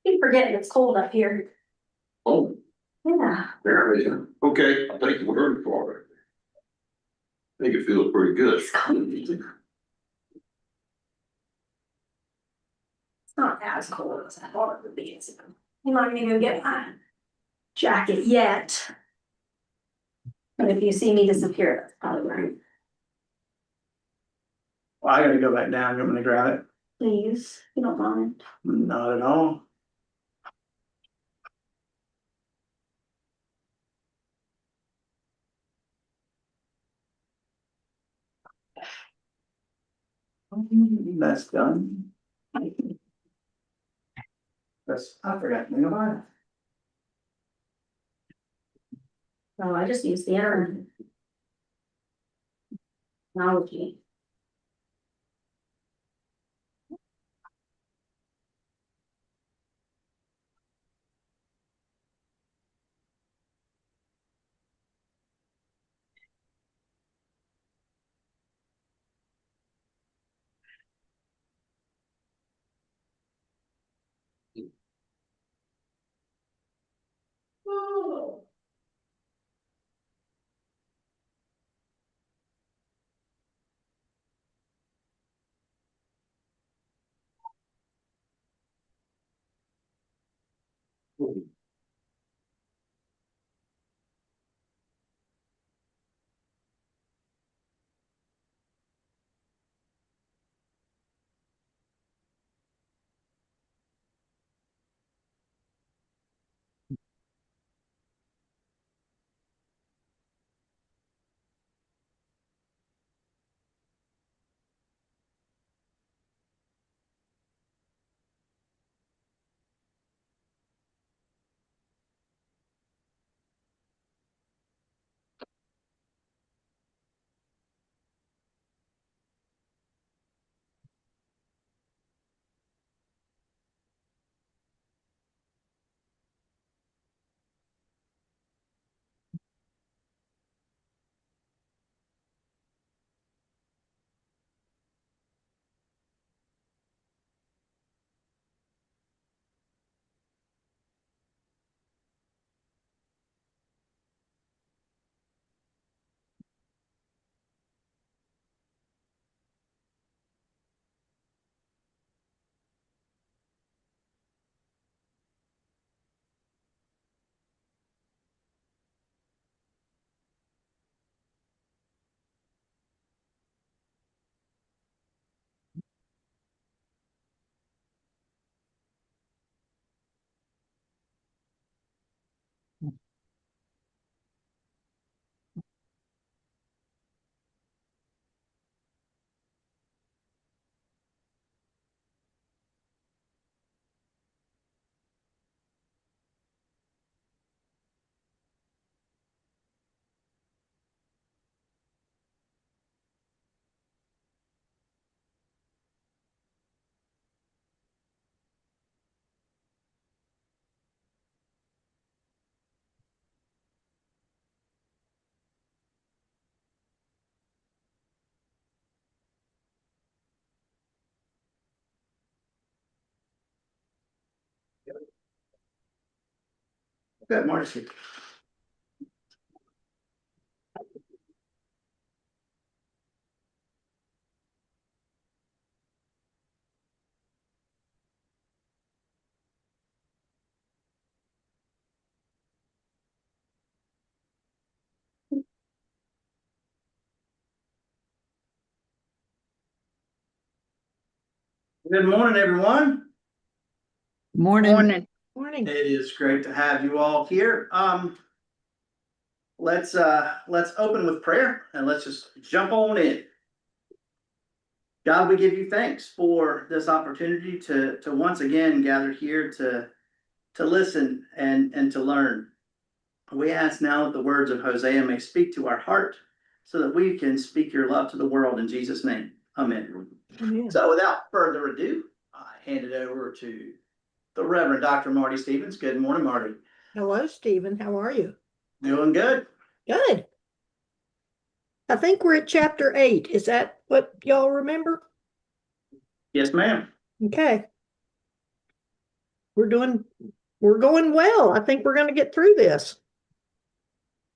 Keep forgetting it's cold up here. Oh, Yeah. there it is. Okay, I think we're ready for it. I think it feels pretty good. It's not as cold as I thought it would be. I'm not gonna go get my jacket yet. But if you see me disappear, that's probably right. Well, I gotta go back down. You want me to grab it? Please, if you don't mind. Not at all. That's done. I forgot to think about it. Oh, I just use the internet. Technology. Oh. Good, Marty. Good morning, everyone. Morning. Morning. It is great to have you all here. Let's open with prayer and let's just jump on in. God, we give you thanks for this opportunity to once again gather here to listen and to learn. We ask now that the words of Hosea may speak to our heart so that we can speak your love to the world in Jesus' name. Amen. Amen. So without further ado, I hand it over to the Reverend Dr. Marty Stevens. Good morning, Marty. Hello, Stephen. How are you? Doing good. Good. I think we're at chapter 8. Is that what y'all remember? Yes, ma'am. Okay. we're going well. I think we're going to get through this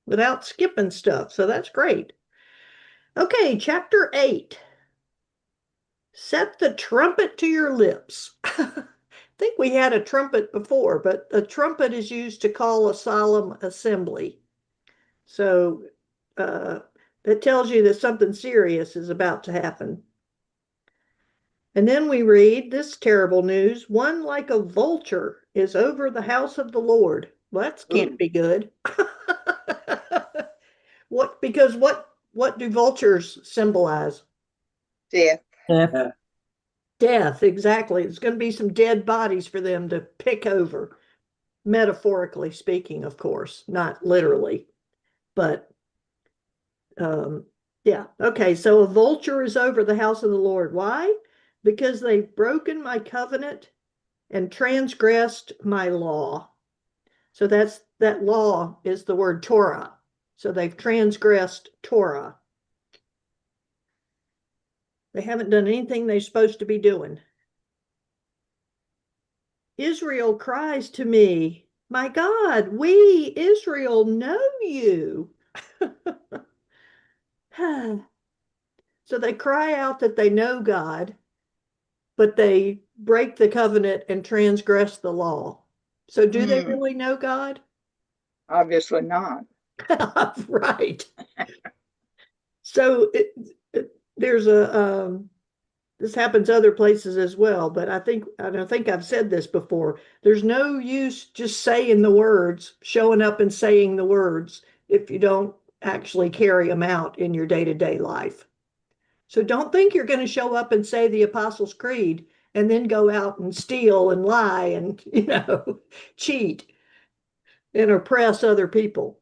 without skipping stuff. So that's great. Okay, chapter 8. Set the trumpet to your lips. I think we had a trumpet before, but a trumpet is used to call a solemn assembly. So that tells you that something serious is about to happen. And then we read this terrible news: one like a vulture is over the house of the Lord. Well, that can't be good. What do vultures symbolize? Death. Death, exactly. There's going to be some dead bodies for them to pick over, metaphorically speaking, of course, not literally. But yeah, okay. So a vulture is over the house of the Lord. Why? Because they've broken my covenant and transgressed my law. So that law is the word Torah. So they've transgressed Torah. They haven't done anything they're supposed to be doing. Israel cries to me, my God, we, Israel, know you. So they cry out that they know God, but they break the covenant and transgress the law. So do they really know God? Obviously not. Right. So there's this happens other places as well, but I don't think I've said this before. There's no use just saying the words, showing up and saying the words if you don't actually carry them out in your day-to-day life. So don't think you're going to show up and say the Apostles' Creed and then go out and steal and lie and, cheat and oppress other people.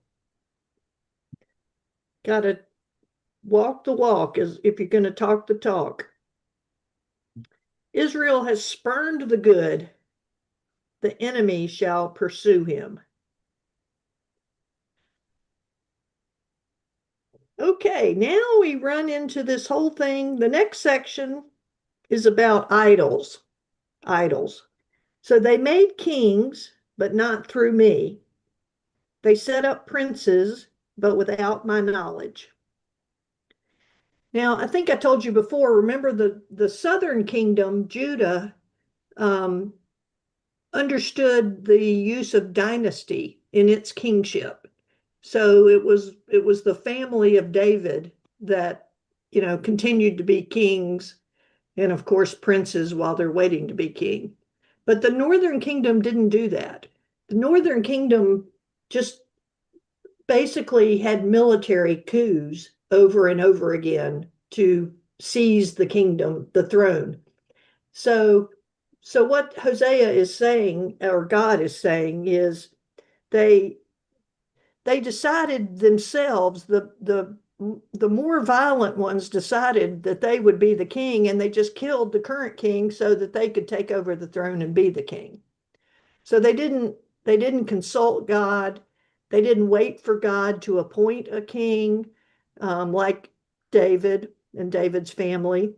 Got to walk the walk as if you're going to talk the talk. Israel has spurned the good. The enemy shall pursue him. Okay, now we run into this whole thing. The next section is about idols. Idols. So they made kings, but not through me. They set up princes, but without my knowledge. Now, I think I told you before, remember the southern kingdom, Judah, understood the use of dynasty in its kingship. So it was the family of David that, continued to be kings and of course princes while they're waiting to be king. But the northern kingdom didn't do that. The northern kingdom just basically had military coups over and over again to seize the kingdom, the throne. So what Hosea is saying, or God is saying, is they decided themselves, the more violent ones decided that they would be the king, and they just killed the current king so that they could take over the throne and be the king. So they didn't consult God. They didn't wait for God to appoint a king, like David and David's family.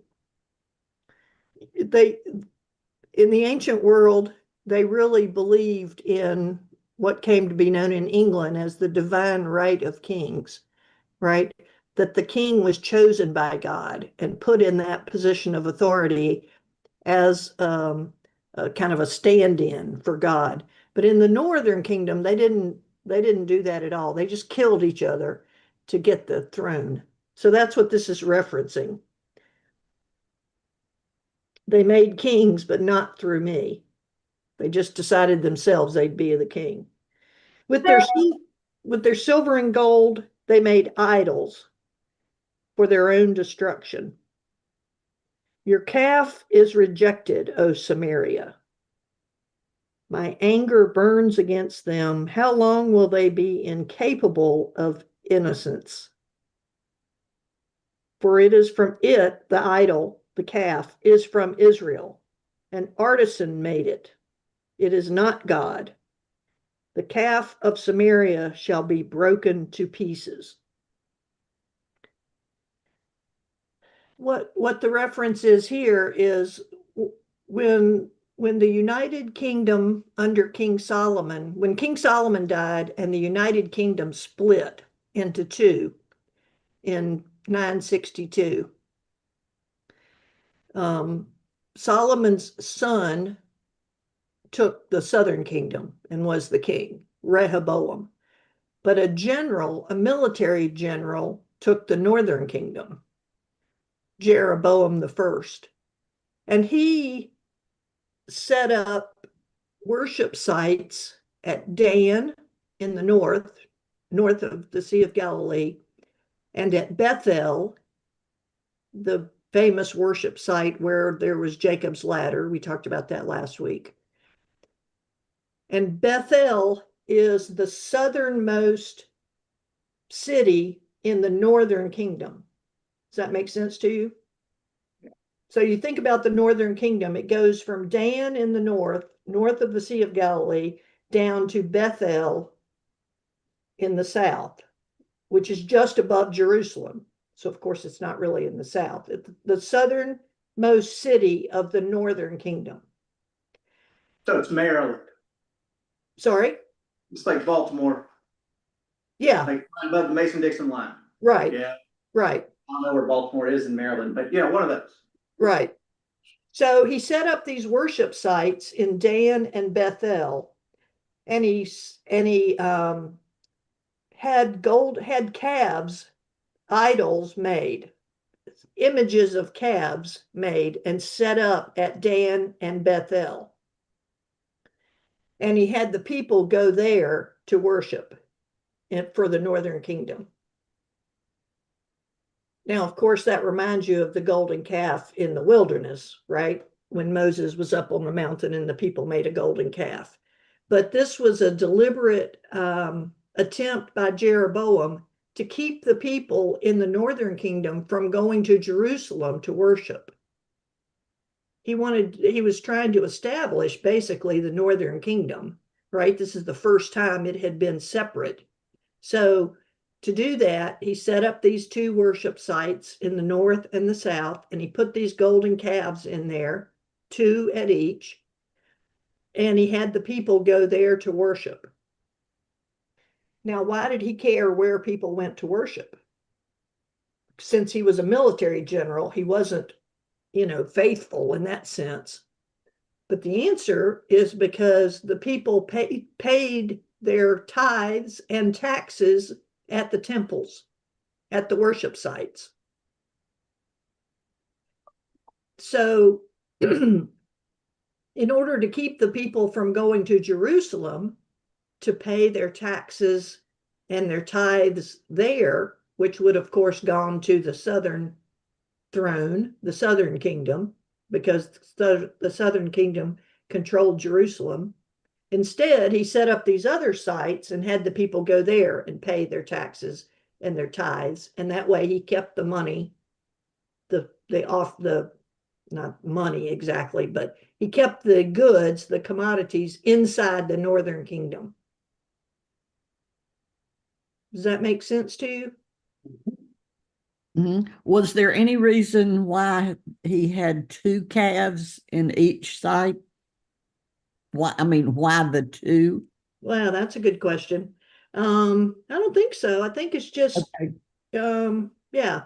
In the ancient world, they really believed in what came to be known in England as the divine right of kings, right? That the king was chosen by God and put in that position of authority as a kind of a stand-in for God. But in the northern kingdom, they didn't do that at all. They just killed each other to get the throne. So that's what this is referencing. They made kings, but not through me. They just decided themselves they'd be the king. With their silver and gold, they made idols for their own destruction. Your calf is rejected, O Samaria. My anger burns against them. How long will they be incapable of innocence? For it is from it, the idol, the calf, is from Israel. An artisan made it. It is not God. The calf of Samaria shall be broken to pieces. What the reference is here is when when the United Kingdom under King Solomon, when King Solomon died and the United Kingdom split into two in 962, Solomon's son took the southern kingdom and was the king, Rehoboam. But a military general, took the northern kingdom, Jeroboam the first. And he set up worship sites at Dan in the north of the Sea of Galilee, and at Bethel, the famous worship site where there was Jacob's ladder. We talked about that last week. And Bethel is the southernmost city in the northern kingdom. Does that make sense to you? Yeah. So you think about the northern kingdom, it goes from Dan in the north of the Sea of Galilee, down to Bethel in the south, which is just above Jerusalem. So of course it's not really in the south. It's the southernmost city of the northern kingdom. So it's Maryland. Sorry? It's like Baltimore, Yeah, like above the Mason-Dixon line. right, Yeah, right, I don't know where Baltimore is in Maryland, but yeah, one of those. right. So he set up these worship sites in Dan and Bethel, and he had calves, idols made, images of calves made and set up at Dan and Bethel. And he had the people go there to worship for the northern kingdom. Now, of course, that reminds you of the golden calf in the wilderness, right? When Moses was up on the mountain and the people made a golden calf. But this was a deliberate attempt by Jeroboam to keep the people in the northern kingdom from going to Jerusalem to worship. He was trying to establish basically the northern kingdom, right? This is the first time it had been separate. So to do that, he set up these two worship sites in the north and the south, and he put these golden calves in there, two at each, and he had the people go there to worship. Now, why did he care where people went to worship? Since he was a military general, he wasn't, faithful in that sense. But the answer is because the people paid their tithes and taxes at the temples, at the worship sites. So in order to keep the people from going to Jerusalem to pay their taxes and their tithes there, which would of course gone to the southern throne, the southern kingdom, because the southern kingdom controlled Jerusalem. Instead, he set up these other sites and had the people go there and pay their taxes and their tithes. And that way he kept the money, not money exactly, but he kept the goods, the commodities inside the northern kingdom. Does that make sense to you? Mm-hmm. Was there any reason why he had two calves in each site? Why the two? Well, that's a good question. I don't think so. I think it's just, Okay. yeah.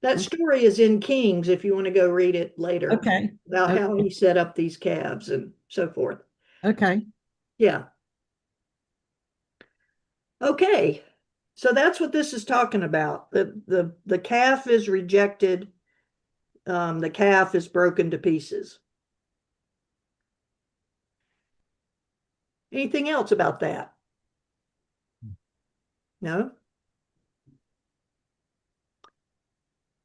That story is in Kings if you want to go read it later. Okay. About how he set up these calves and so forth. Okay. Yeah. Okay. So that's what this is talking about. The calf is rejected. The calf is broken to pieces. Anything else about that? No?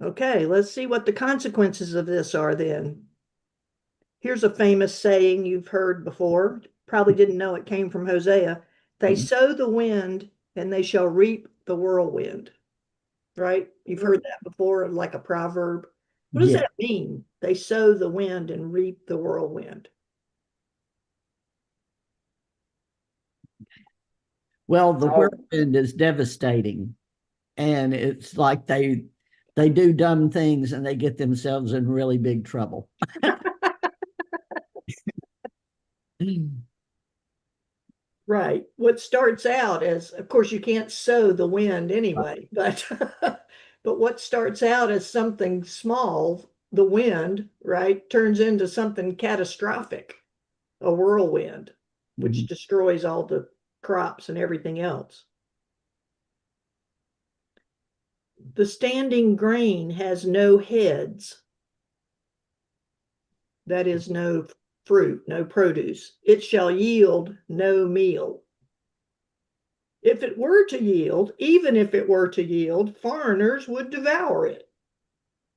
Okay, let's see what the consequences of this are then. Here's a famous saying you've heard before. Probably didn't know it came from Hosea. They sow the wind and they shall reap the whirlwind. Right? You've heard that before, like a proverb. What does that mean? They sow the wind and reap the whirlwind. Well, the whirlwind is devastating. And it's like they do dumb things and they get themselves in really big trouble. Right. What starts out as, of course, you can't sow the wind anyway, but but what starts out as something small, the wind, right, turns into something catastrophic, a whirlwind, which destroys all the crops and everything else. The standing grain has no heads. That is no fruit, no produce. It shall yield no meal. If it were to yield, even if it were to yield, foreigners would devour it.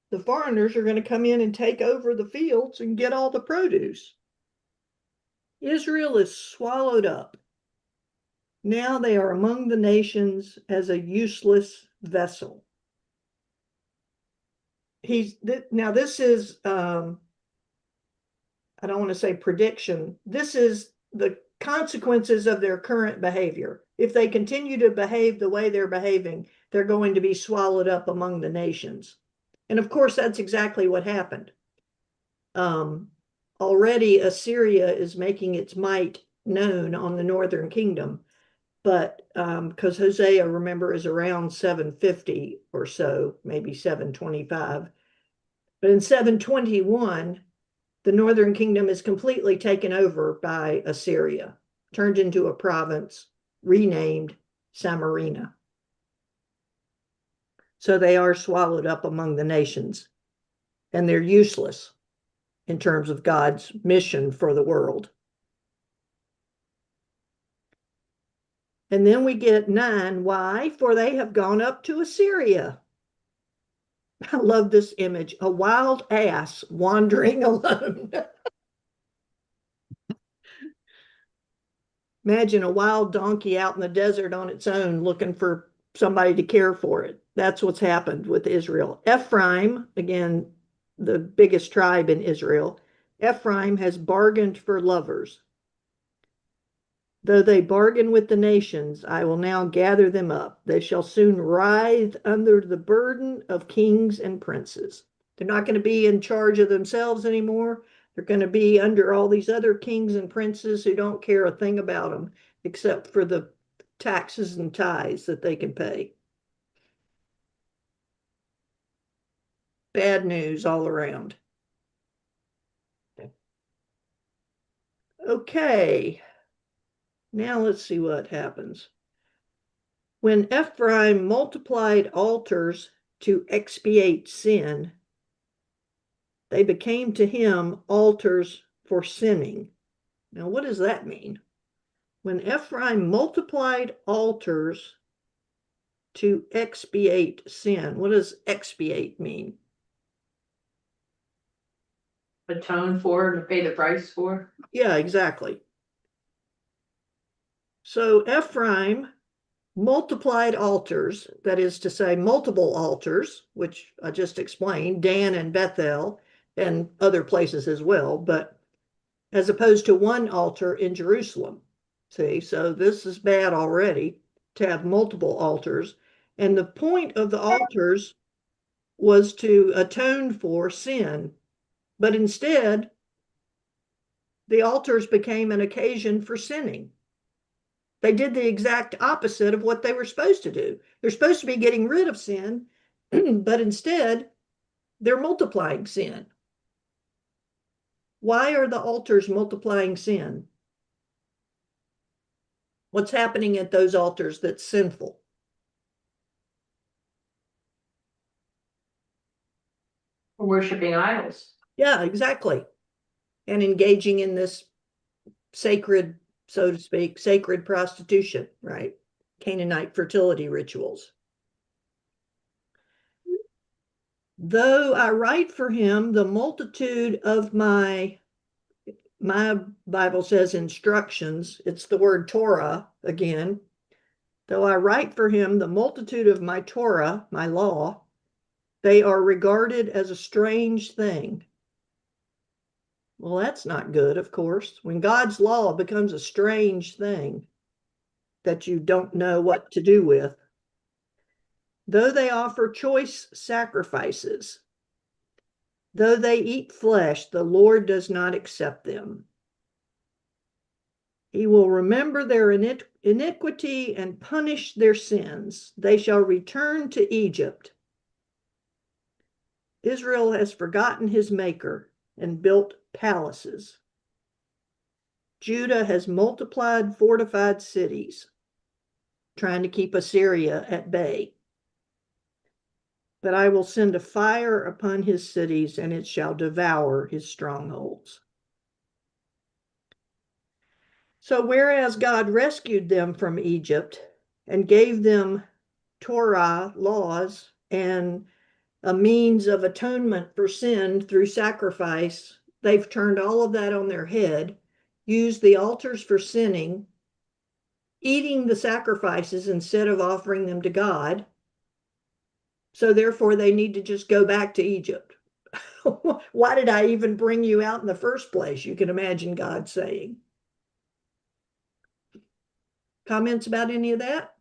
The foreigners are going to come in and take over the fields and get all the produce. Israel is swallowed up. Now they are among the nations as a useless vessel. Now this is, I don't want to say prediction. This is the consequences of their current behavior. If they continue to behave the way they're behaving, they're going to be swallowed up among the nations. And of course, that's exactly what happened. Already Assyria is making its might known on the northern kingdom, but because Hosea, remember, is around 750 or so, maybe 725. But in 721, the northern kingdom is completely taken over by Assyria, turned into a province, renamed Samarina. So they are swallowed up among the nations, and they're useless in terms of God's mission for the world. And then we get 9. Why? For they have gone up to Assyria. I love this image, a wild ass wandering alone. Imagine a wild donkey out in the desert on its own looking for somebody to care for it. That's what's happened with Israel. Ephraim, again, the biggest tribe in Israel, Ephraim has bargained for lovers. Though they bargain with the nations, I will now gather them up. They shall soon writhe under the burden of kings and princes. They're not going to be in charge of themselves anymore. They're going to be under all these other kings and princes who don't care a thing about them except for the taxes and tithes that they can pay. Bad news all around. Okay. Now let's see what happens. When Ephraim multiplied altars to expiate sin, they became to him altars for sinning. Now, what does that mean? When Ephraim multiplied altars to expiate sin, what does expiate mean? Atone for, to pay the price for. Yeah, exactly. So Ephraim multiplied altars, that is to say, multiple altars, which I just explained, Dan and Bethel, and other places as well, but as opposed to one altar in Jerusalem. See, so this is bad already to have multiple altars. And the point of the altars was to atone for sin, but instead, the altars became an occasion for sinning. They did the exact opposite of what they were supposed to do. They're supposed to be getting rid of sin, but instead, they're multiplying sin. Why are the altars multiplying sin? What's happening at those altars that's sinful? Worshipping idols. Yeah, exactly. And engaging in this sacred, so to speak, sacred prostitution, right? Canaanite fertility rituals. Though I write for him the multitude of my Bible says instructions, it's the word Torah again. Though I write for him the multitude of my Torah, my law, they are regarded as a strange thing. Well, that's not good, of course. When God's law becomes a strange thing that you don't know what to do with. Though they offer choice sacrifices, though they eat flesh, the Lord does not accept them. He will remember their iniquity and punish their sins. They shall return to Egypt. Israel has forgotten his maker and built palaces. Judah has multiplied fortified cities, trying to keep Assyria at bay. But I will send a fire upon his cities, and it shall devour his strongholds. So whereas God rescued them from Egypt and gave them Torah, laws, and a means of atonement for sin through sacrifice, they've turned all of that on their head, used the altars for sinning, eating the sacrifices instead of offering them to God. So therefore, they need to just go back to Egypt. Why did I even bring you out in the first place? You can imagine God saying. Comments about any of that?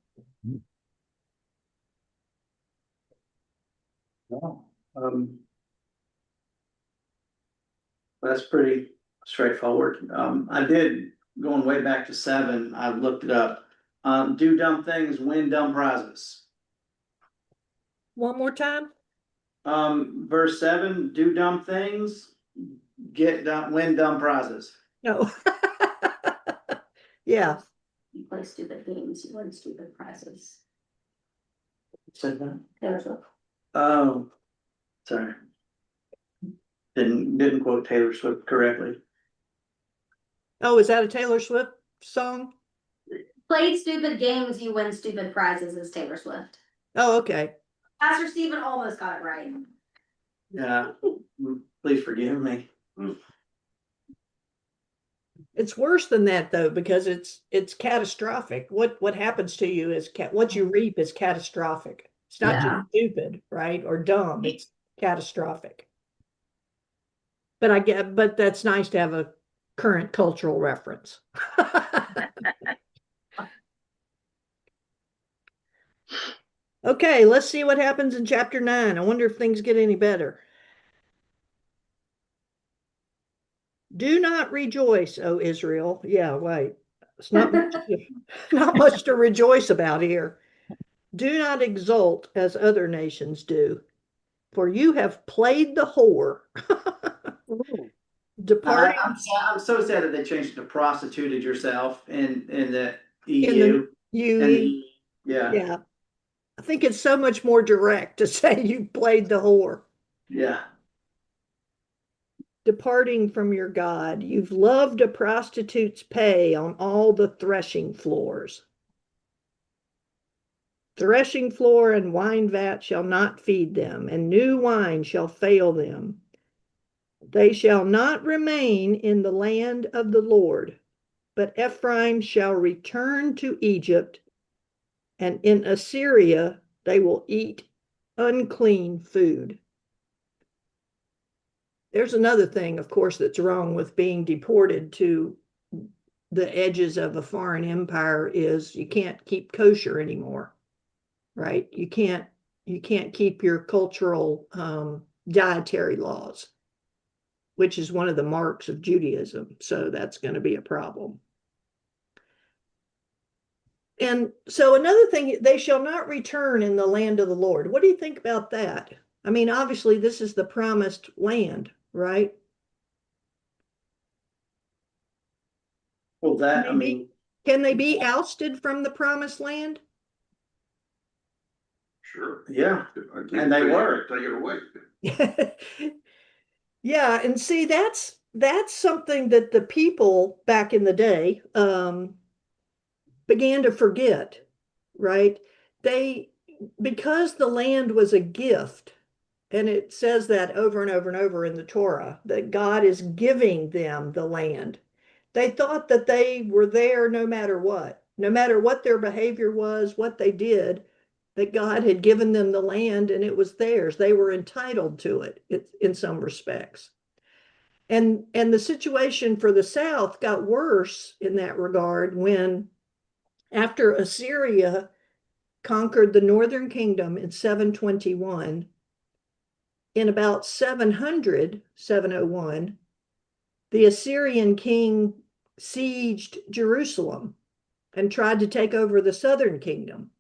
No. That's pretty straightforward. I did, going way back to 7, I looked it up. Do dumb things, win dumb prizes. One more time. Verse 7, do dumb things, win dumb prizes. No. Yeah. You play stupid games, you win stupid prizes. Said that? There's a. Oh, sorry. Didn't quote Taylor Swift correctly. Oh, is that a Taylor Swift song? Played stupid games, you win stupid prizes is Taylor Swift. Oh, okay. Pastor Stephen almost got it right. Yeah, please forgive me. It's worse than that though, because it's catastrophic. What happens to you is what you reap is catastrophic. It's not Yeah. just stupid, right? Or dumb. It's catastrophic. But that's nice to have a current cultural reference. Okay, let's see what happens in chapter 9. I wonder if things get any better. Do not rejoice, O Israel. Yeah, right. It's not not much to rejoice about here. Do not exult as other nations do, for you have played the whore. Departing I'm so sad that they changed it to prostituted yourself in the in EU. the UE. And the, yeah, Yeah. I think it's so much more direct to say you played the whore. yeah. Departing from your God, you've loved a prostitute's pay on all the threshing floors. Threshing floor and wine vat shall not feed them, and new wine shall fail them. They shall not remain in the land of the Lord, but Ephraim shall return to Egypt, and in Assyria they will eat unclean food. There's another thing, of course, that's wrong with being deported to the edges of a foreign empire is you can't keep kosher anymore, right? You can't keep your cultural dietary laws, which is one of the marks of Judaism. So that's going to be a problem. And so another thing, they shall not return in the land of the Lord. What do you think about that? I mean, obviously, this is the promised land, right? Well, that, I mean, Can they be ousted from the promised land? Sure. yeah, I can't And they take it- were. Take it away. Yeah, and see, that's something that the people back in the day began to forget, right? Because the land was a gift, and it says that over and over and over in the Torah, that God is giving them the land. They thought that they were there no matter what their behavior was, what they did, that God had given them the land and it was theirs. They were entitled to it in some respects. And the situation for the South got worse in that regard when, after Assyria conquered the northern kingdom in 721, in about 701, the Assyrian king sieged Jerusalem and tried to take over the southern kingdom.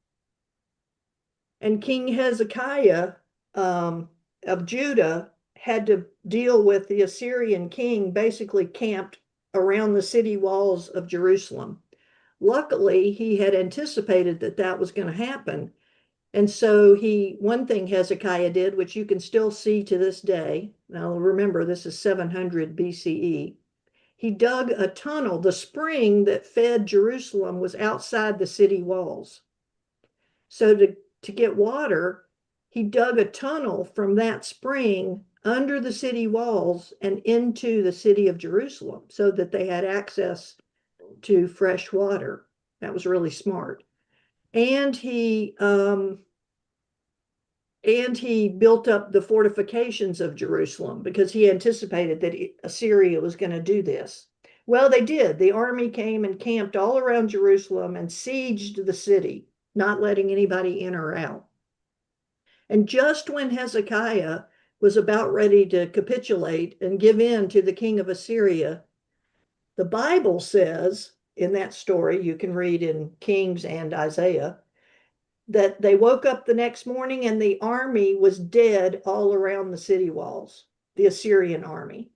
And King Hezekiah of Judah had to deal with the Assyrian king basically camped around the city walls of Jerusalem. Luckily, he had anticipated that that was going to happen. And so one thing Hezekiah did, which you can still see to this day, now remember, this is 700 BCE, he dug a tunnel. The spring that fed Jerusalem was outside the city walls. So to get water, he dug a tunnel from that spring under the city walls and into the city of Jerusalem so that they had access to fresh water. That was really smart. And he built up the fortifications of Jerusalem because he anticipated that Assyria was going to do this. Well, they did. The army came and camped all around Jerusalem and sieged the city, not letting anybody in or out. And just when Hezekiah was about ready to capitulate and give in to the king of Assyria, the Bible says in that story, you can read in Kings and Isaiah, that they woke up the next morning and the army was dead all around the city walls, the Assyrian army.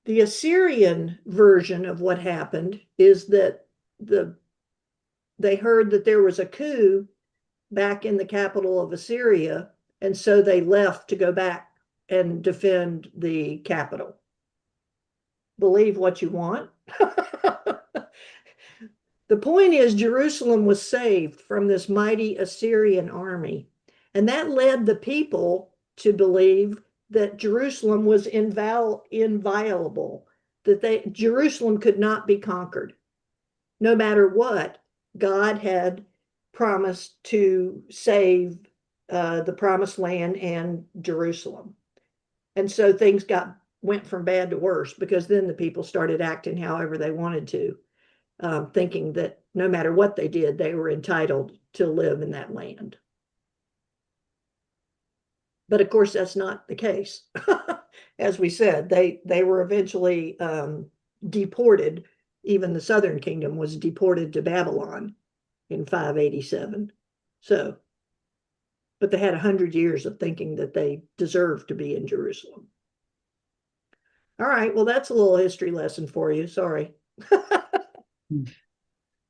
The Assyrian version of what happened is that they heard that there was a coup back in the capital of Assyria, and so they left to go back and defend the capital. Believe what you want. The point is, Jerusalem was saved from this mighty Assyrian army, and that led the people to believe that Jerusalem was inviolable, that Jerusalem could not be conquered. No matter what, God had promised to save the promised land and Jerusalem. And so things went from bad to worse, because then the people started acting however they wanted to, thinking that no matter what they did, they were entitled to live in that land. But of course, that's not the case. As we said, they were eventually deported. Even the southern kingdom was deported to Babylon in 587. So, but they had 100 years of thinking that they deserved to be in Jerusalem. All right, well, that's a little history lesson for you. Sorry.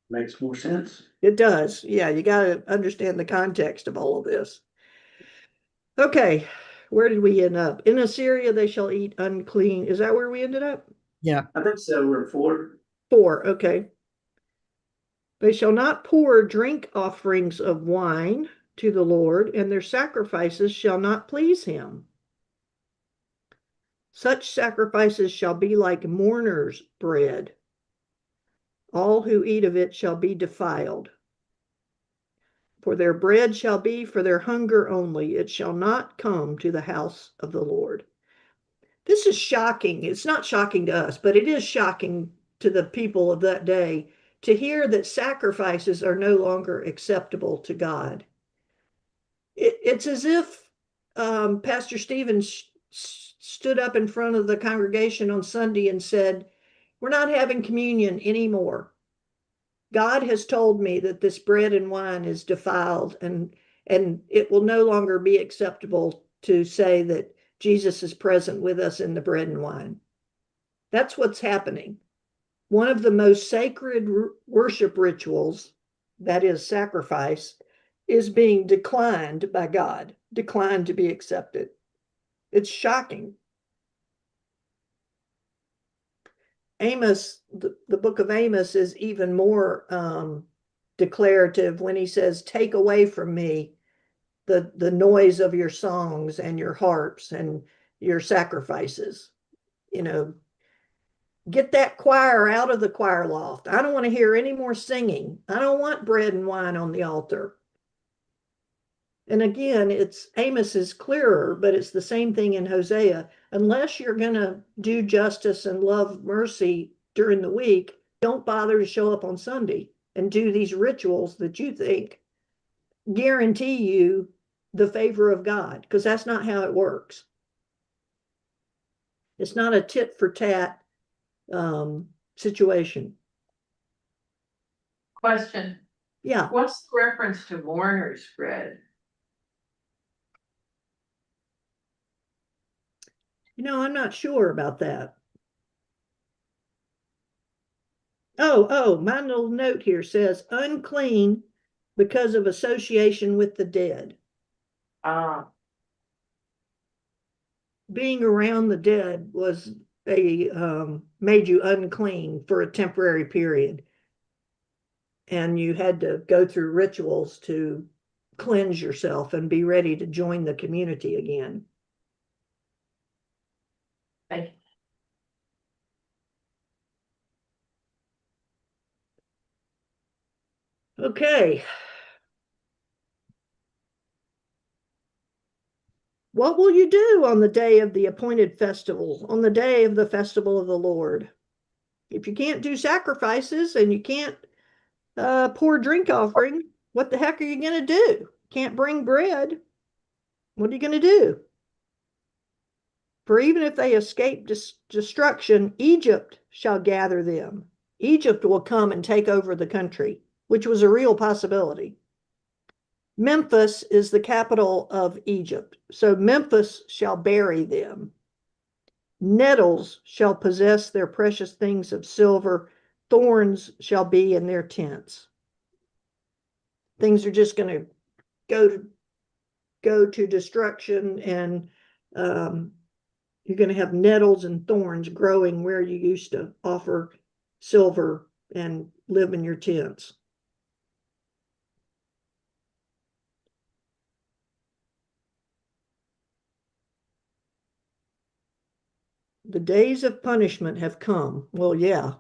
Makes more sense. It does. Yeah, you got to understand the context of all of this. Okay, where did we end up? In Assyria, they shall eat unclean. Is that where we ended up? Yeah. I think so. We're 4. 4, okay. They shall not pour drink offerings of wine to the Lord, and their sacrifices shall not please him. Such sacrifices shall be like mourners' bread. All who eat of it shall be defiled. For their bread shall be for their hunger only. It shall not come to the house of the Lord. This is shocking. It's not shocking to us, but it is shocking to the people of that day to hear that sacrifices are no longer acceptable to God. It's as if Pastor Stevens stood up in front of the congregation on Sunday and said, "We're not having communion anymore. God has told me that this bread and wine is defiled, and it will no longer be acceptable to say that Jesus is present with us in the bread and wine." That's what's happening. One of the most sacred worship rituals, that is sacrifice, is being declined by God, declined to be accepted. It's shocking. Amos, the book of Amos is even more declarative when he says, "Take away from me the noise of your songs and your harps and your sacrifices." You know, get that choir out of the choir loft. I don't want to hear any more singing. I don't want bread and wine on the altar. And again, Amos is clearer, but it's the same thing in Hosea. Unless you're going to do justice and love mercy during the week, don't bother to show up on Sunday and do these rituals that you think guarantee you the favor of God, because that's not how it works. It's not a tit for tat situation. Question, Yeah. what's the reference to mourner's bread? I'm not sure about that. Oh, my little note here says unclean because of association with the dead. Being around the dead was made you unclean for a temporary period. And you had to go through rituals to cleanse yourself and be ready to join the community again. Thank you. Okay. What will you do on the day of the appointed festival, on the day of the festival of the Lord? If you can't do sacrifices and you can't pour drink offering, what the heck are you going to do? Can't bring bread. What are you going to do? For even if they escape destruction, Egypt shall gather them. Egypt will come and take over the country, which was a real possibility. Memphis is the capital of Egypt, so Memphis shall bury them. Nettles shall possess their precious things of silver, thorns shall be in their tents. Things are just going to go to destruction, and you're going to have nettles and thorns growing where you used to offer silver and live in your tents. The days of punishment have come. Well, yeah.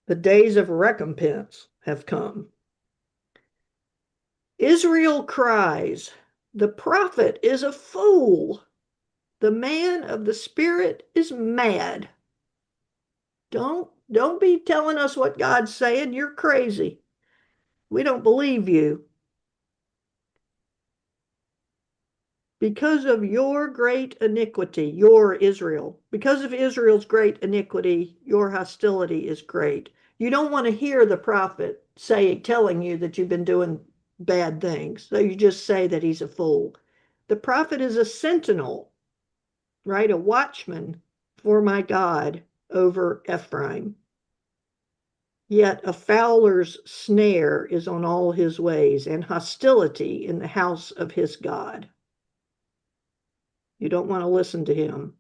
The days of recompense have come. Israel cries, the prophet is a fool. The man of the spirit is mad. Don't be telling us what God's saying. You're crazy. We don't believe you. Because of your great iniquity, your Israel, because of Israel's great iniquity, your hostility is great. You don't want to hear the prophet telling you that you've been doing bad things. So you just say that he's a fool. The prophet is a sentinel, right? A watchman for my God over Ephraim. Yet a fowler's snare is on all his ways, and hostility in the house of his God. You don't want to listen to him.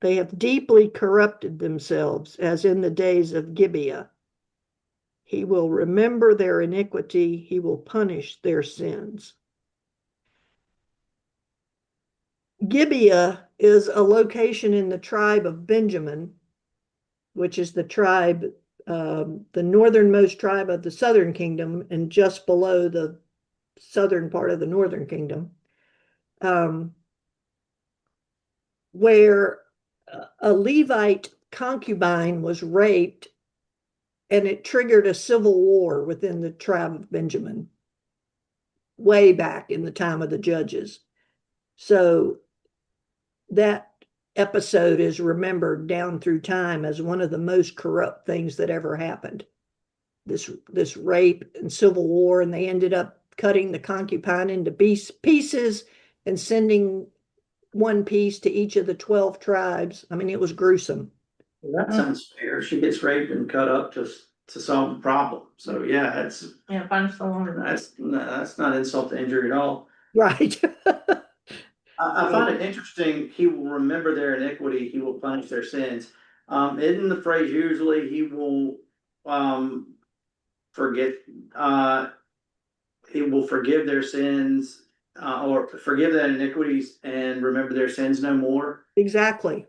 They have deeply corrupted themselves, as in the days of Gibeah. He will remember their iniquity. He will punish their sins. Gibeah is a location in the tribe of Benjamin, which is the tribe, the northernmost tribe of the southern kingdom, and just below the southern part of the northern kingdom. Where a Levite concubine was raped, and it triggered a civil war within the tribe of Benjamin, way back in the time of the judges. So that episode is remembered down through time as one of the most corrupt things that ever happened. This rape and civil war, and they ended up cutting the concubine into pieces and sending one piece to each of the 12 tribes. I mean, it was gruesome. Well, that sounds fair. She gets raped and cut up just to solve the problem. So yeah, Punish the woman. that's not insult to injury at all. Right. I find it interesting. He will remember their iniquity. He will punish their sins. Isn't the phrase usually he will forget? He will forgive their sins or forgive their iniquities and remember their sins no more. Exactly.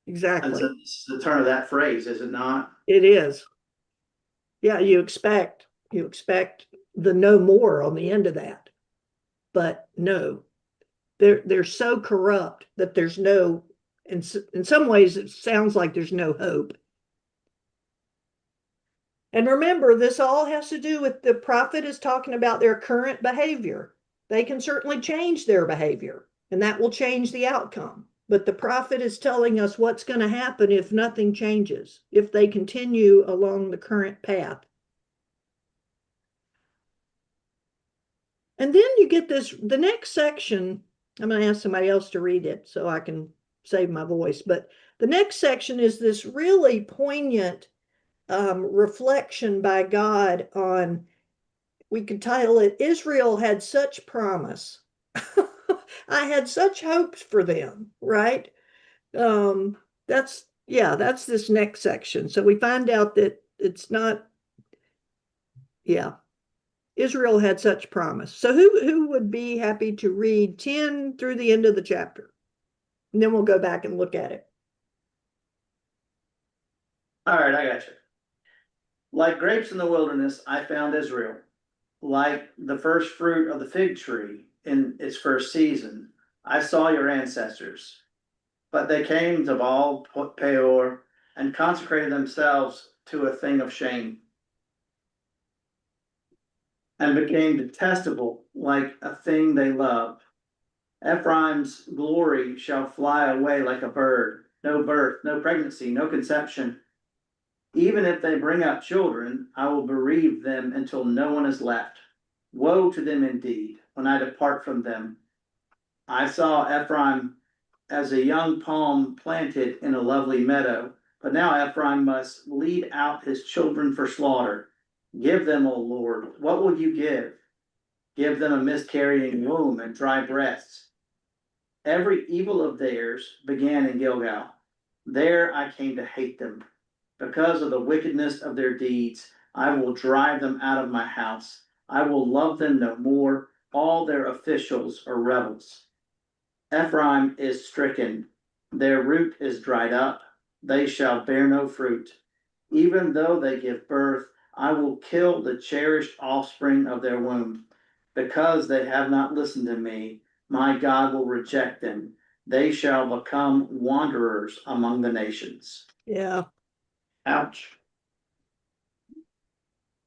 Exactly. That's the turn of that phrase, is it not? It is. Yeah, you expect the no more on the end of that. But no, they're so corrupt that there's no, in some ways it sounds like there's no hope. And remember, this all has to do with the prophet is talking about their current behavior. They can certainly change their behavior, and that will change the outcome. But the prophet is telling us what's going to happen if nothing changes, if they continue along the current path. And then you get this, the next section, I'm going to ask somebody else to read it so I can save my voice. But the next section is this really poignant reflection by God on, we could title it, Israel had such promise. I had such hopes for them, right? That's this next section. So we find out that it's not, Israel had such promise. So who would be happy to read 10 through the end of the chapter? And then we'll go back and look at it. All right, I got you. Like grapes in the wilderness, I found Israel. Like the first fruit of the fig tree in its first season, I saw your ancestors. But they came to Baal Peor and consecrated themselves to a thing of shame, and became detestable like a thing they loved. Ephraim's glory shall fly away like a bird. No birth, no pregnancy, no conception. Even if they bring up children, I will bereave them until no one is left. Woe to them indeed, when I depart from them. I saw Ephraim as a young palm planted in a lovely meadow, but now Ephraim must lead out his children for slaughter. Give them, O Lord, what will you give? Give them a miscarrying womb and dry breasts. Every evil of theirs began in Gilgal. There I came to hate them. Because of the wickedness of their deeds, I will drive them out of my house. I will love them no more. All their officials are rebels. Ephraim is stricken. Their root is dried up. They shall bear no fruit. Even though they give birth, I will kill the cherished offspring of their womb. Because they have not listened to me, my God will reject them. They shall become wanderers among the nations. Yeah. Ouch.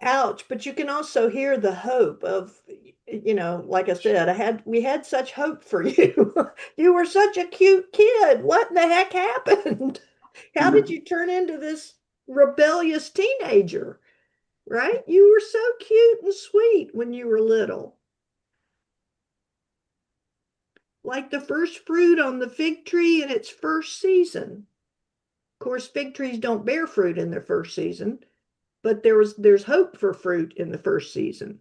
Ouch. But you can also hear the hope of, like I said, we had such hope for you. You were such a cute kid. What in the heck happened? How did you turn into this rebellious teenager? Right? You were so cute and sweet when you were little. Like the first fruit on the fig tree in its first season. Of course, fig trees don't bear fruit in their first season, but there's hope for fruit in the first season.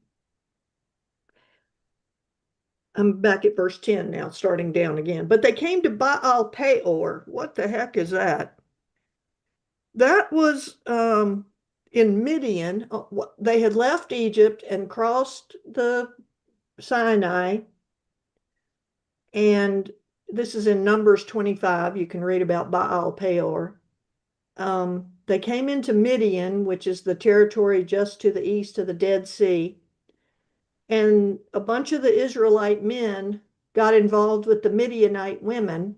I'm back at verse 10 now, starting down again. But they came to Baal Peor. What the heck is that? That was in Midian. They had left Egypt and crossed the Sinai. And this is in Numbers 25. You can read about Baal Peor. They came into Midian, which is the territory just to the east of the Dead Sea. And a bunch of the Israelite men got involved with the Midianite women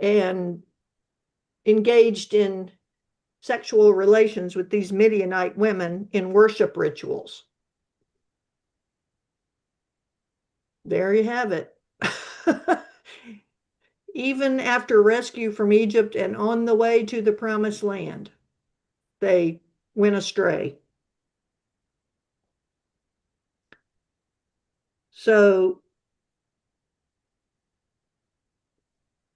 and engaged in sexual relations with these Midianite women in worship rituals. There you have it. Even after rescue from Egypt and on the way to the promised land, they went astray. So,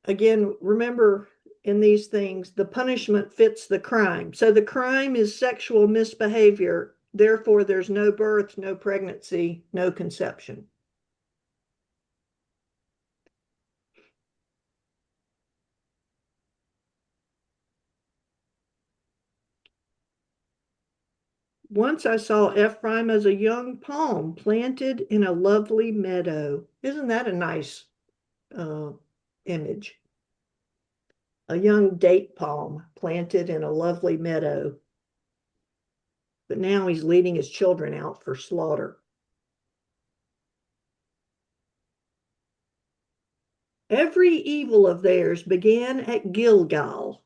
again, remember in these things, the punishment fits the crime. So the crime is sexual misbehavior. Therefore, there's no birth, no pregnancy, no conception. Once I saw Ephraim as a young palm planted in a lovely meadow. Isn't that a nice image? A young date palm planted in a lovely meadow. But now he's leading his children out for slaughter. Every evil of theirs began at Gilgal.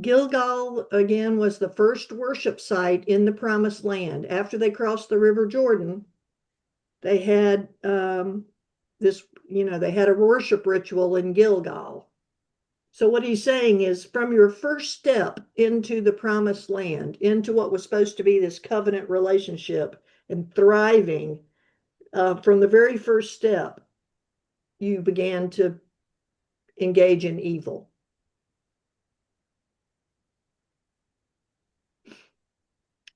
Gilgal, again, was the first worship site in the Promised Land. After they crossed the River Jordan, they had this they had a worship ritual in Gilgal. So what he's saying is from your first step into the promised land, into what was supposed to be this covenant relationship and thriving, from the very first step, you began to engage in evil.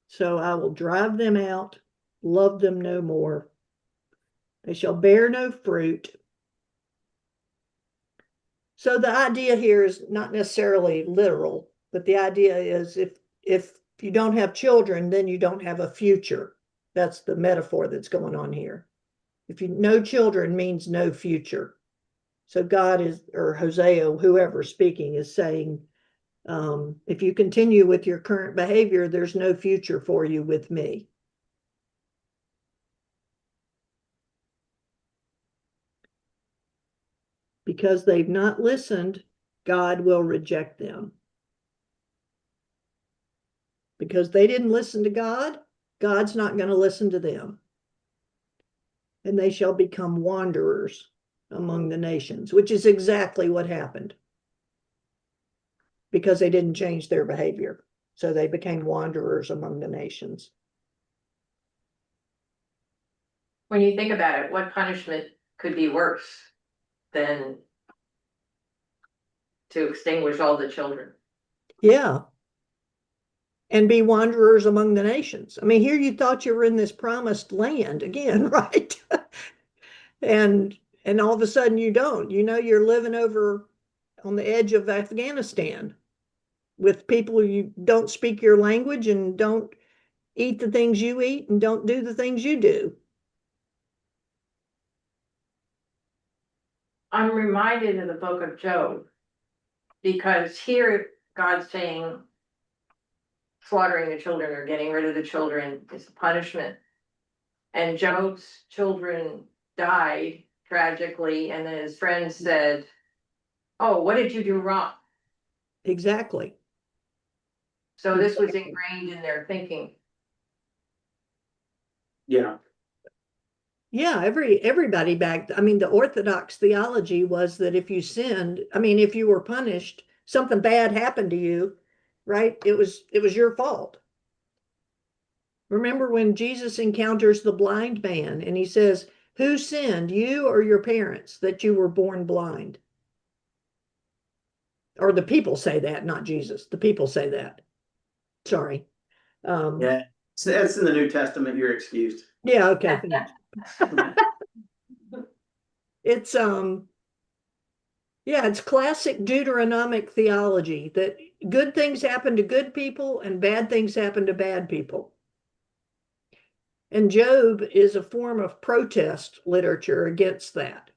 So I will drive them out, love them no more. They shall bear no fruit. So the idea here is not necessarily literal, but the idea is if you don't have children, then you don't have a future. That's the metaphor that's going on here. If you no children means no future. So God is, or Hosea, whoever speaking, is saying, if you continue with your current behavior, there's no future for you with me. Because they've not listened, God will reject them. Because they didn't listen to God, God's not going to listen to them. And they shall become wanderers among the nations, which is exactly what happened. Because they didn't change their behavior. So they became wanderers among the nations. When you think about it, what punishment could be worse than to extinguish all the children? Yeah. And be wanderers among the nations. I mean, here you thought you were in this promised land again, right? and all of a sudden you don't. You're living over on the edge of Afghanistan with people who don't speak your language and don't eat the things you eat and don't do the things you do. I'm reminded of the book of Job, because here God's saying slaughtering the children or getting rid of the children is a punishment. And Job's children died tragically, and then his friends said, "Oh, what did you do wrong?" Exactly. So this was ingrained in their thinking. Yeah. Yeah, everybody back, I mean, the Orthodox theology was that if you sinned, I mean, if you were punished, something bad happened to you, right? It was your fault. Remember when Jesus encounters the blind man and he says, "Who sinned, you or your parents, that you were born blind?" Or the people say that, not Jesus. The people say that. Sorry. Yeah. So that's in the New Testament. You're excused. Yeah, okay. It's yeah, it's classic Deuteronomic theology that good things happen to good people and bad things happen to bad people. And Job is a form of protest literature against that.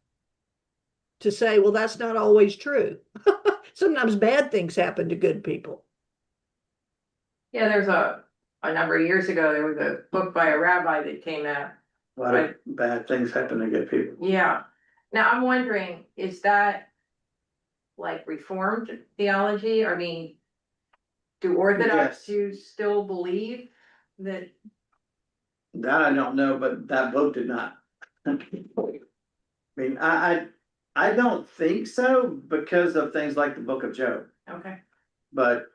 To say, well, that's not always true. Sometimes bad things happen to good people. Yeah, there's a number of years ago, there was a book by a rabbi that came out. A lot of bad things happen to good people. Yeah. Now I'm wondering, is that like Reformed theology? I mean, do Orthodox Jews still believe that? That I don't know, but that book did not. I mean, I don't think so because of things like the book of Job, Okay. but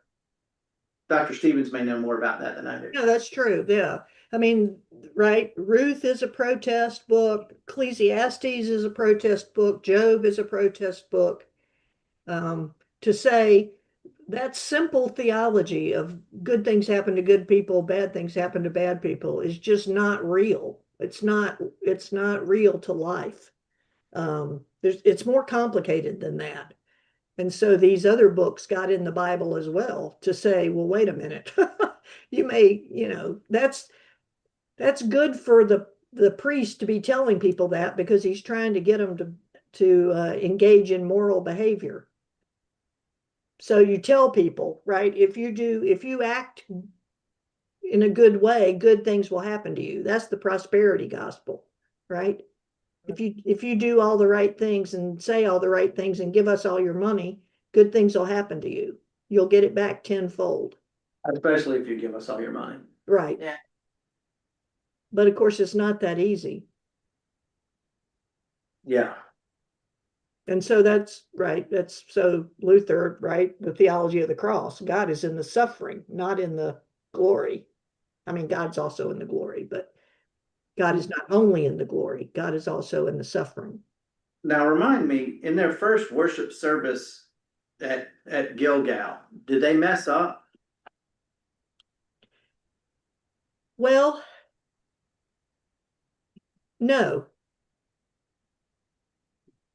Dr. Stevens may know more about that than I do. No, that's true. Yeah. I mean, right. Ruth is a protest book. Ecclesiastes is a protest book. Job is a protest book. To say that simple theology of good things happen to good people, bad things happen to bad people is just not real. It's not real to life. It's more complicated than that. And so these other books got in the Bible as well to say, well, wait a minute, you may, that's good for the priest to be telling people that because he's trying to get them to engage in moral behavior. So you tell people, right? If you act in a good way, good things will happen to you. That's the prosperity gospel, right? If you do all the right things and say all the right things and give us all your money, good things will happen to you. You'll get it back tenfold. Especially if you give us all your money. Right. Yeah. But of course, it's not that easy. Yeah. And so that's right. That's so Luther, right? The theology of the cross. God is in the suffering, not in the glory. I mean, God's also in the glory, but God is not only in the glory, God is also in the suffering. Now remind me, in their first worship service at Gilgal, did they mess up? Well, no.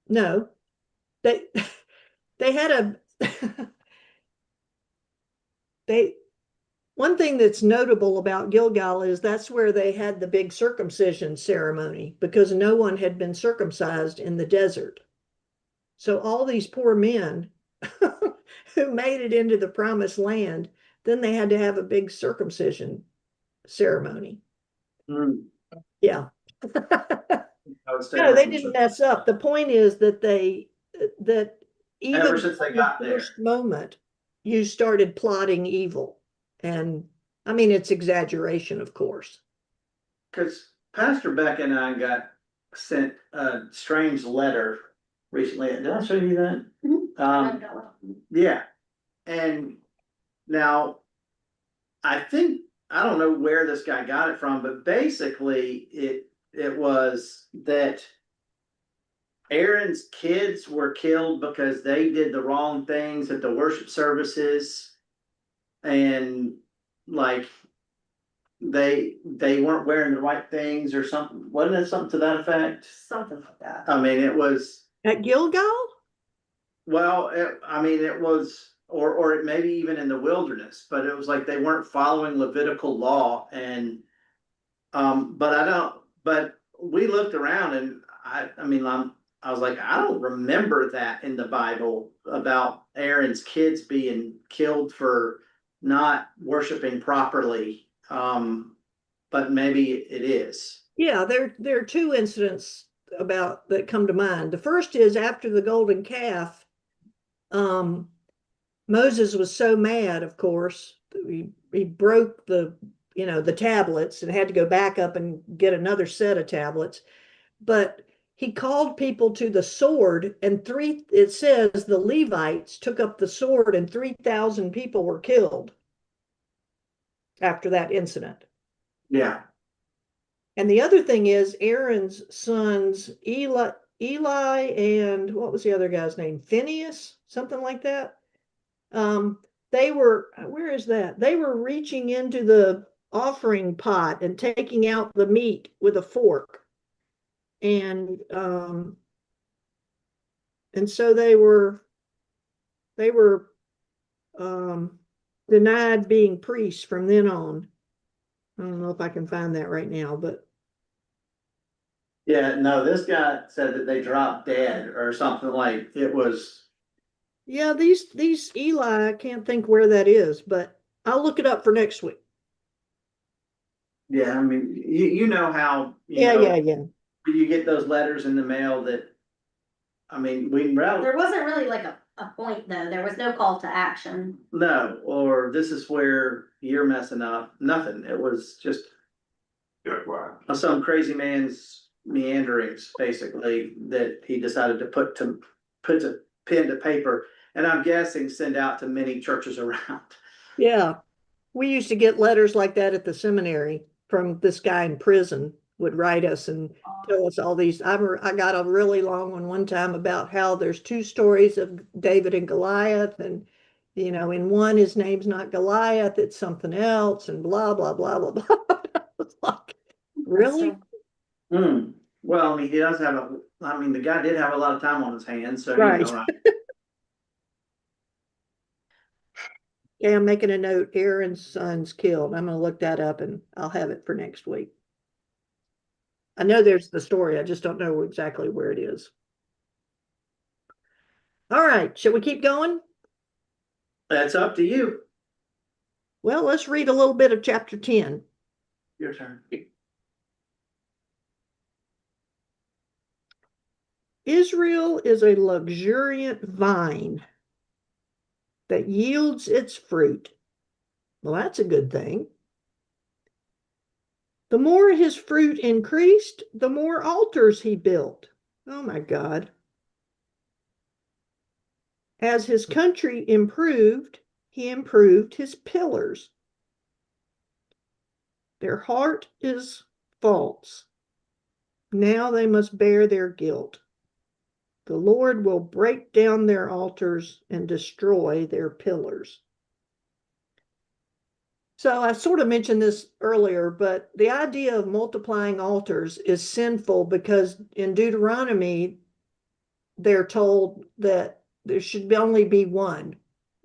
No. They they had a they one thing that's notable about Gilgal is that's where they had the big circumcision ceremony because no one had been circumcised in the desert. So all these poor men who made it into the promised land, then they had to have a big circumcision ceremony. Hmm, Yeah. I would say No, they that's didn't mess up. The point is that that even ever since they got the there. first moment, you started plotting evil. And I mean, it's exaggeration, of course. Because Pastor Beck and I got sent a strange letter recently. Did I show you that? Yeah. And now I think I don't know where this guy got it from, but basically it was that Aaron's kids were killed because they did the wrong things at the worship services, and like they weren't wearing the right things or something. Wasn't it something to that effect? Something like that. I mean, it was, At Gilgal? well, I mean, it was, or it maybe even in the wilderness, but it was like they weren't following Levitical law. And but we looked around, and I mean, I was like, I don't remember that in the Bible about Aaron's kids being killed for not worshiping properly. But maybe it is. Yeah, there are two incidents about that come to mind. The first is after the golden calf, Moses was so mad, of course, he broke the tablets and had to go back up and get another set of tablets. But he called people to the sword, and it says the Levites took up the sword, and 3,000 people were killed after that incident. Yeah. And the other thing is Aaron's sons, Eli and what was the other guy's name? Phineas, something like that. They were, where is that? They were reaching into the offering pot and taking out the meat with a fork. And so they were denied being priests from then on. I don't know if I can find that right now, but Yeah, no, this guy said that they dropped dead or something, like it was. yeah, these Eli, I can't think where that is, but I'll look it up for next week. Yeah, I mean, you know how, Yeah. you get those letters in the mail that, I mean, There wasn't really like a point though. There was no call to action. no, or this is where you're messing up. Nothing. It was just Yeah, wow. some crazy man's meanderings, basically, that he decided to put a pen to paper, and I'm guessing send out to many churches around. Yeah. We used to get letters like that at the seminary from this guy in prison would write us and tell us all these. I got a really long one time about how there's two stories of David and Goliath, and in one his name's not Goliath, it's something else, and blah blah blah blah blah. It's like, really? Well, I mean, the guy did have a lot of time on his hands, so Right. right. Okay, I'm making a note. Aaron's son's killed. I'm going to look that up and I'll have it for next week. I know there's the story. I just don't know exactly where it is. All right. Shall we keep going? That's up to you. Well, let's read a little bit of chapter 10. Your turn. Israel is a luxuriant vine that yields its fruit. Well, that's a good thing. The more his fruit increased, the more altars he built. Oh my God. As his country improved, he improved his pillars. Their heart is false. Now they must bear their guilt. The Lord will break down their altars and destroy their pillars. So I sort of mentioned this earlier, but the idea of multiplying altars is sinful because in Deuteronomy, they're told that there should only be one,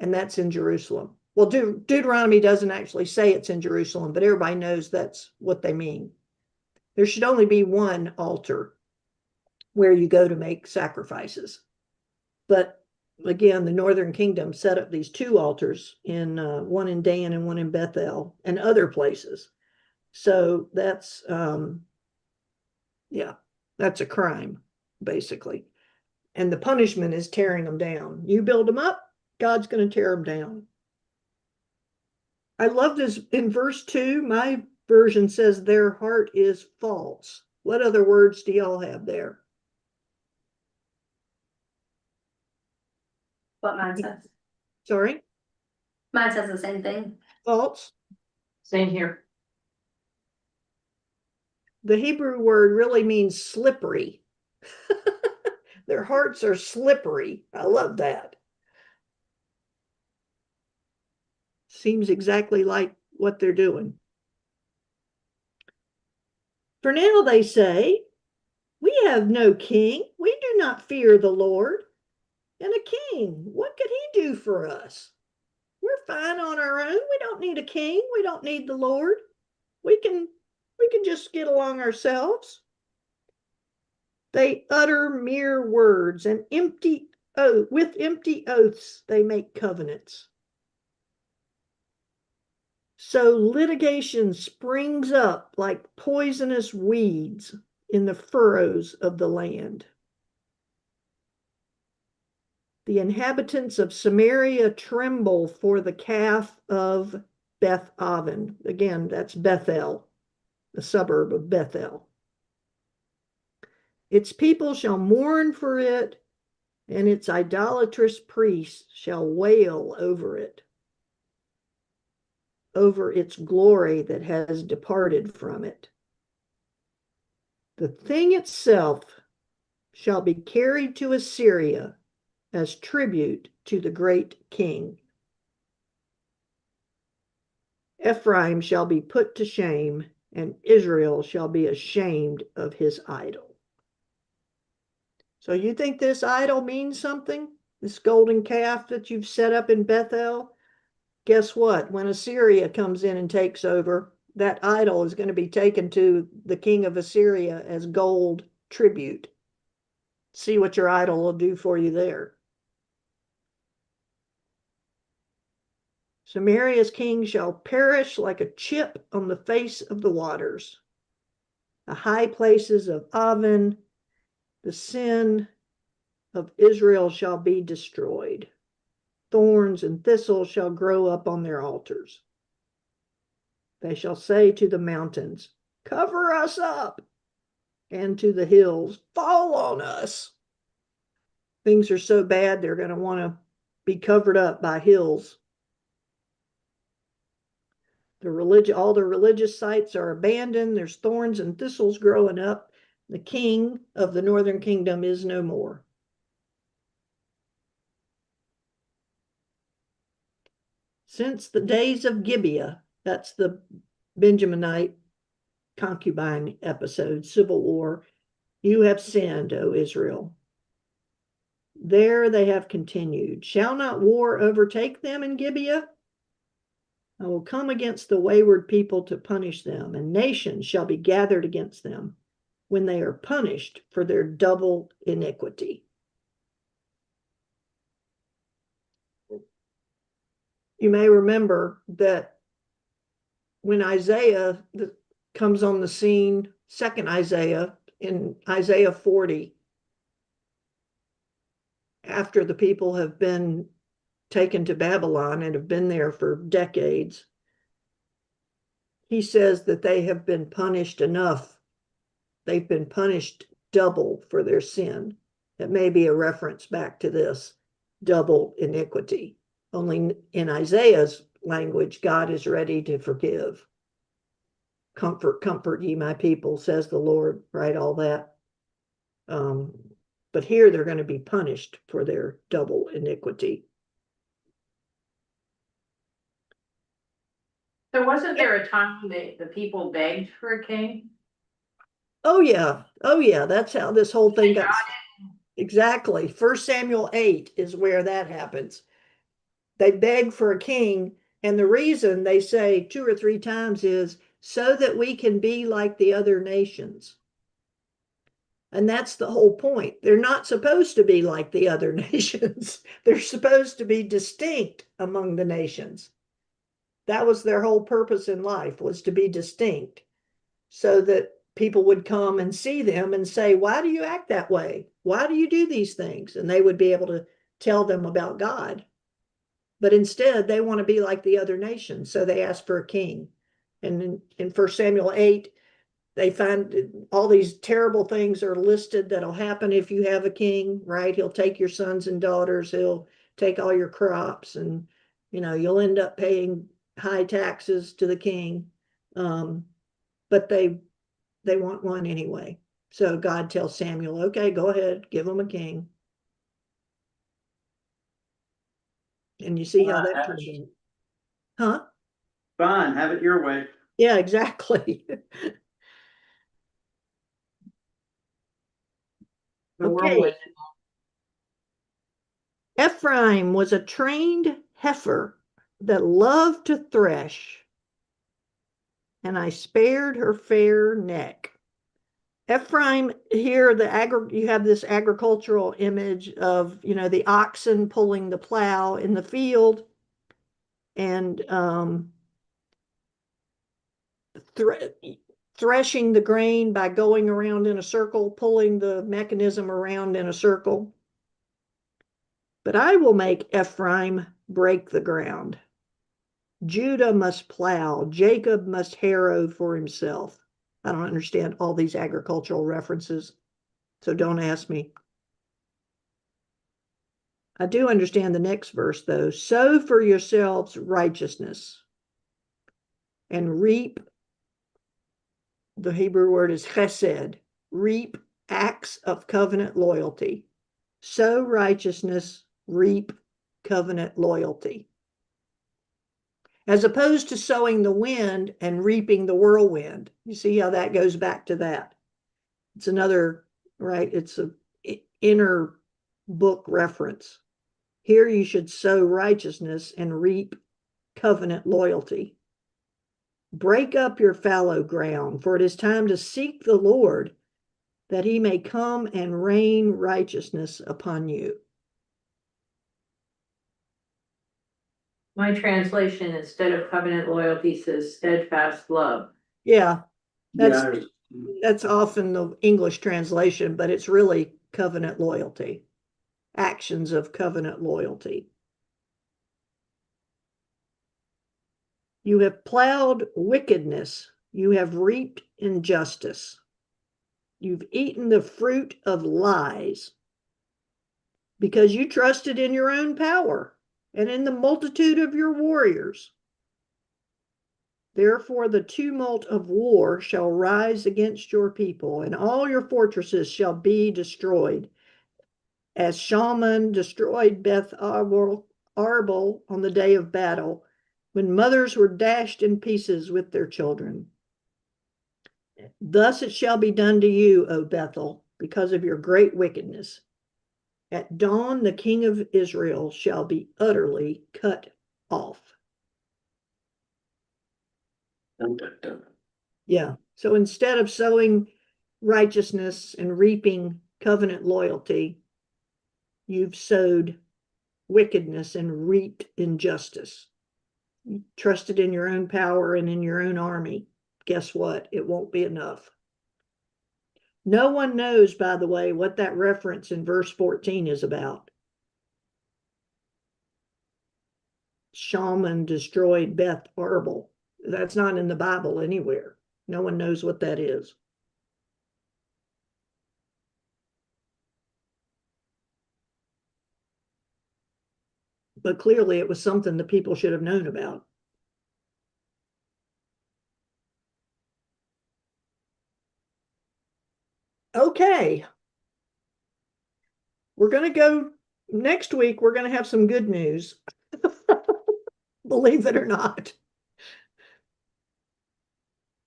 and that's in Jerusalem. Well, Deuteronomy doesn't actually say it's in Jerusalem, but everybody knows that's what they mean. There should only be one altar where you go to make sacrifices. But again, the Northern Kingdom set up these two altars, in one in Dan and one in Bethel and other places. So that's that's a crime, basically. And the punishment is tearing them down. You build them up, God's going to tear them down. I love this in verse 2. My version says their heart is false. What other words do y'all have there? What mine says. Sorry? Mine says the same thing. False. Same here. The Hebrew word really means slippery. Their hearts are slippery. I love that. Seems exactly like what they're doing. For now, they say, we have no king. We do not fear the Lord. And a king, what could he do for us? We're fine on our own. We don't need a king. We don't need the Lord. We can just get along ourselves. They utter mere words and with empty oaths they make covenants. So litigation springs up like poisonous weeds in the furrows of the land. The inhabitants of Samaria tremble for the calf of Beth Aven. Again, that's Bethel, the suburb of Bethel. Its people shall mourn for it, and its idolatrous priests shall wail over it, over its glory that has departed from it. The thing itself shall be carried to Assyria as tribute to the great king. Ephraim shall be put to shame, and Israel shall be ashamed of his idol. So you think this idol means something? This golden calf that you've set up in Bethel? Guess what? When Assyria comes in and takes over, that idol is going to be taken to the king of Assyria as gold tribute. See what your idol will do for you there. Samaria's king shall perish like a chip on the face of the waters. The high places of Aven, the sin of Israel shall be destroyed. Thorns and thistles shall grow up on their altars. They shall say to the mountains, cover us up, and to the hills, fall on us. Things are so bad, they're going to want to be covered up by hills. All the religious sites are abandoned. There's thorns and thistles growing up. The king of the northern kingdom is no more. Since the days of Gibeah, that's the Benjaminite concubine episode, civil war, you have sinned, O Israel. There they have continued. Shall not war overtake them in Gibeah? I will come against the wayward people to punish them, and nations shall be gathered against them when they are punished for their double iniquity. You may remember that when Isaiah comes on the scene, second Isaiah, in Isaiah 40, after the people have been taken to Babylon and have been there for decades, he says that they have been punished enough. They've been punished double for their sin. That may be a reference back to this. double iniquity. Only in Isaiah's language, God is ready to forgive. Comfort, comfort ye my people, says the Lord, right? All that. But here they're going to be punished for their double iniquity. So wasn't there a time that the people begged for a king? Oh yeah. Oh yeah. That's how this whole thing got. Exactly. 1 Samuel 8 is where that happens. They beg for a king, and the reason they say 2 or 3 times is so that we can be like the other nations. And that's the whole point. They're not supposed to be like the other nations. They're supposed to be distinct among the nations. That was their whole purpose in life, was to be distinct, so that people would come and see them and say, why do you act that way? Why do you do these things? And they would be able to tell them about God. But instead, they want to be like the other nations, so they ask for a king. And in 1 Samuel 8, they find all these terrible things are listed that'll happen if you have a king, right? He'll take your sons and daughters, he'll take all your crops, and you'll end up paying high taxes to the king. But they want one anyway. So God tells Samuel, okay, go ahead, give them a king. And you see how that turned out. Huh? Fine, have it your way. Yeah, exactly. The Okay. whirlwind. Ephraim was a trained heifer that loved to thresh, and I spared her fair neck. Ephraim, here you have this agricultural image of the oxen pulling the plow in the field, and threshing the grain by going around in a circle, pulling the mechanism around in a circle. But I will make Ephraim break the ground. Judah must plow, Jacob must harrow for himself. I don't understand all these agricultural references, so don't ask me. I do understand the next verse, though. Sow for yourselves righteousness and reap, the Hebrew word is chesed, reap acts of covenant loyalty. Sow righteousness, reap covenant loyalty. As opposed to sowing the wind and reaping the whirlwind. You see how that goes back to that? It's another, right? It's an inner book reference. Here you should sow righteousness and reap covenant loyalty. Break up your fallow ground, for it is time to seek the Lord, that he may come and rain righteousness upon you. My translation, instead of covenant loyalty, says steadfast love. Yeah, that's often the English translation, but it's really covenant loyalty. Actions of covenant loyalty. You have plowed wickedness. You have reaped injustice. You've eaten the fruit of lies because you trusted in your own power and in the multitude of your warriors. Therefore, the tumult of war shall rise against your people, and all your fortresses shall be destroyed. As Shalman destroyed Beth Arbel on the day of battle, when mothers were dashed in pieces with their children. Thus it shall be done to you, O Bethel, because of your great wickedness. At dawn, the king of Israel shall be utterly cut off. Yeah. So instead of sowing righteousness and reaping covenant loyalty, you've sowed wickedness and reaped injustice. You trusted in your own power and in your own army. Guess what? It won't be enough. No one knows, by the way, what that reference in verse 14 is about. Shalman destroyed Beth Arbel. That's not in the Bible anywhere. No one knows what that is. But clearly it was something that people should have known about. Okay. We're gonna go, next week, we're gonna have some good news. Believe it or not.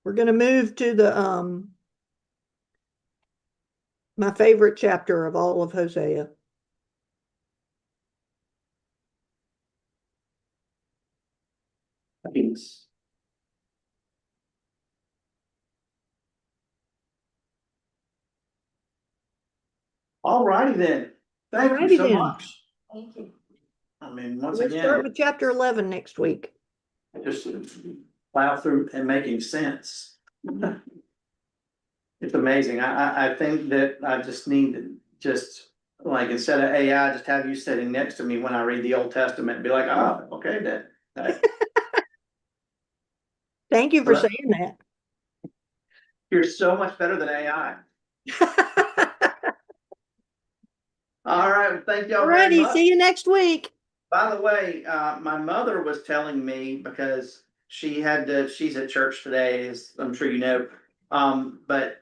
We're gonna move to the, my favorite chapter of all of Hosea. Thanks. All righty then. Thank you Alrighty so then. much. Thank you. I mean, once We'll start again, with chapter 11 next week. just plow through and making sense. It's amazing. I think that I just need to just, like, instead of AI, just have you sitting next to me when I read the Old Testament and be like, oh, okay, then. Thank you for Well, saying that. you're so much better than AI. All right, well, thank y'all very Alrighty, much. see you next week. By the way, my mother was telling me, because she's at church today, as I'm sure you know. But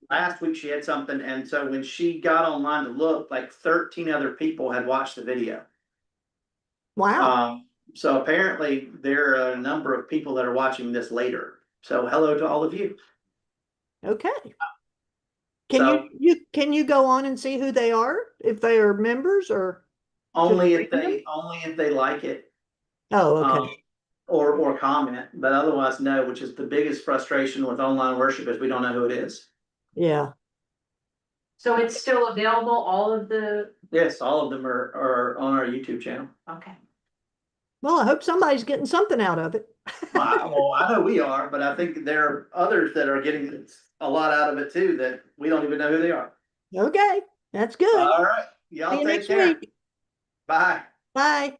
last week she had something, and so when she got online to look, like 13 other people had watched the video. Wow. So apparently there are a number of people that are watching this later. So hello to all of you. Okay. Can So can you go on and see who they are, if they are members or? only just if they like it. Oh, okay. Or comment, but otherwise no, which is the biggest frustration with online worship, is we don't know who it is. Yeah. So it's still available, all of the, Yes, all of them are on our YouTube channel. okay. Well, I hope somebody's getting something out of it. Well, I know we are, but I think there are others that are getting a lot out of it too, that we don't even know who they are. Okay, that's good. All right, See y'all you take next care. week. Bye. Bye.